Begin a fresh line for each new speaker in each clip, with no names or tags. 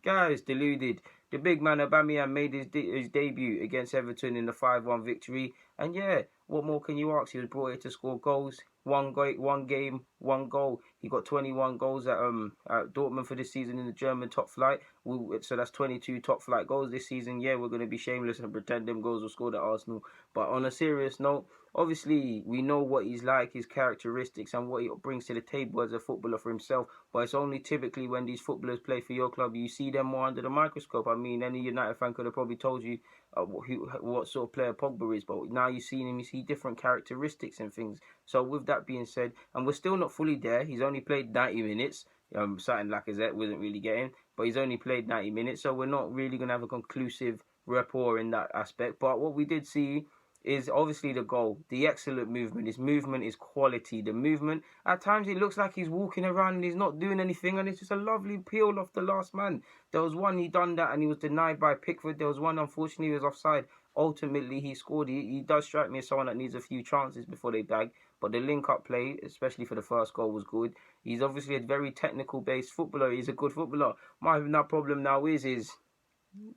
Guys, deluded. The big man Aubameyang made his debut against Everton in the 5-1 victory. And yeah, what more can you ask? He was brought here to score goals. One game, one goal. He got 21 goals at Dortmund for this season in the German top flight. So that's 22 top flight goals this season. Yeah, we're going to be shameless and pretend them goals were scored at Arsenal. But on a serious note, obviously we know what he's like, his characteristics, and what he brings to the table as a footballer for himself. But it's only typically when these footballers play for your club you see them more under the microscope. I mean, any United fan could have probably told you what sort of player Pogba is, but now you've seen him, you see different characteristics and things. So with that being said, and we're still not fully there, he's only played 90 minutes, something Lacazette wasn't really getting, but he's only played 90 minutes, so we're not really going to have a conclusive rapport in that aspect. But what we did see is obviously the goal, the excellent movement. His movement is quality. The movement, at times it looks like he's walking around and he's not doing anything, and it's just a lovely peel off the last man. There was one, he done that and he was denied by Pickford. There was one, unfortunately, he was offside. Ultimately, he scored. He does strike me as someone that needs a few chances before they bag. But the link-up play, especially for the first goal, was good. He's obviously a very technical-based footballer. He's a good footballer. My problem now is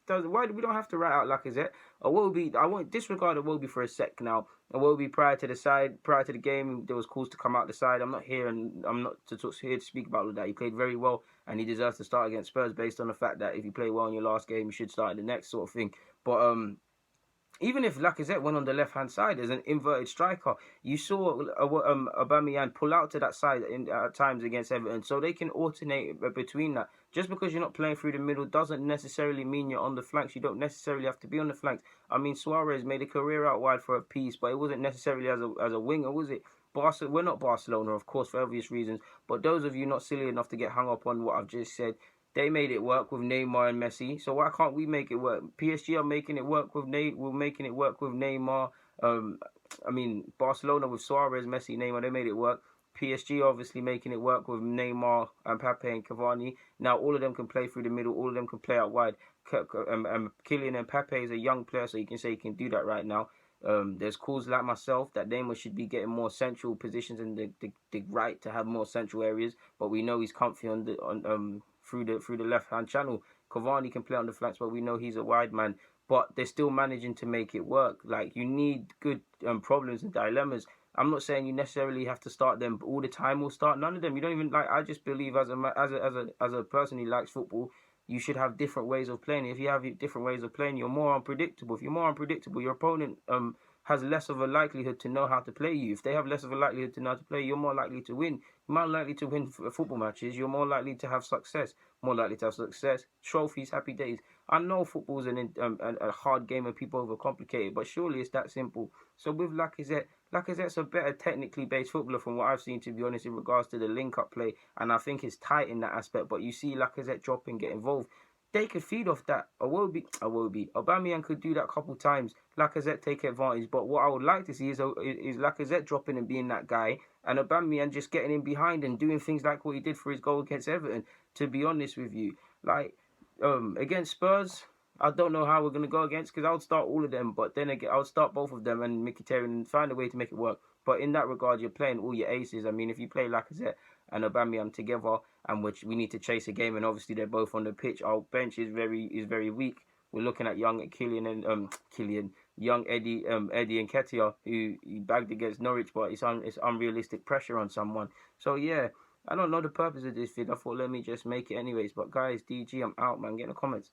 why do we don't have to write out Lacazette? Iwobi, I won't disregard Iwobi for a sec now. Iwobi prior to the game, there was calls to come out the side. I'm not here to speak about all that. He played very well and he deserves to start against Spurs based on the fact that if you play well in your last game, you should start in the next sort of thing. But even if Lacazette went on the left-hand side as an inverted striker, you saw Aubameyang pull out to that side at times against Everton, so they can alternate between that. Just because you're not playing through the middle doesn't necessarily mean you're on the flanks. You don't necessarily have to be on the flanks. I mean, Suarez made a career out wide for a piece, but it wasn't necessarily as a winger, was it? We're not Barcelona, of course, for obvious reasons, but those of you not silly enough to get hung up on what I've just said, they made it work with Neymar and Messi, so why can't we make it work? PSG are making it work with we're making it work with Neymar. I mean, Barcelona with Suarez, Messi, Neymar, they made it work. PSG obviously making it work with Neymar and Mbappe and Cavani. Now all of them can play through the middle, all of them can play out wide. Kylian Mbappe is a young player, so you can say he can do that right now. There's calls like myself that Neymar should be getting more central positions and the right to have more central areas, but we know he's comfy through the left hand channel. Cavani can play on the flanks, but we know he's a wide man. But they're still managing to make it work. Like, you need good problems and dilemmas. I'm not saying you necessarily have to start them all the time or start none of them. You don't even like. I just believe as a person who likes football, you should have different ways of playing. If you have different ways of playing, you're more unpredictable. If you're more unpredictable, your opponent has less of a likelihood to know how to play you. If they have less of a likelihood to know how to play, you're more likely to win. You're more likely to win football matches. You're more likely to have success. Trophies, happy days. I know football's a hard game and people overcomplicate it, but surely it's that simple. So with Lacazette's a better technically based footballer from what I've seen, to be honest, in regards to the link-up play, and I think it's tight in that aspect. But you see Lacazette drop and get involved. They could feed off that. Aubameyang could do that a couple times. Lacazette take advantage. But what I would like to see is Lacazette dropping and being that guy, and Aubameyang just getting in behind and doing things like what he did for his goal against Everton. To be honest with you, like against Spurs, I don't know how we're gonna go against, because I would start all of them, but then again I would start both of them and Mkhitaryan and find a way to make it work. But in that regard, you're playing all your aces. I mean, if you play Lacazette and Aubameyang together, and which we need to chase a game, and obviously they're both on the pitch, our bench is very weak. We're looking at young young Eddie Nketiah, who bagged against Norwich, but it's unrealistic pressure on someone. So yeah, I don't know the purpose of this vid. I thought let me just make it anyways. But guys, DG, I'm out, man. Get in the comments.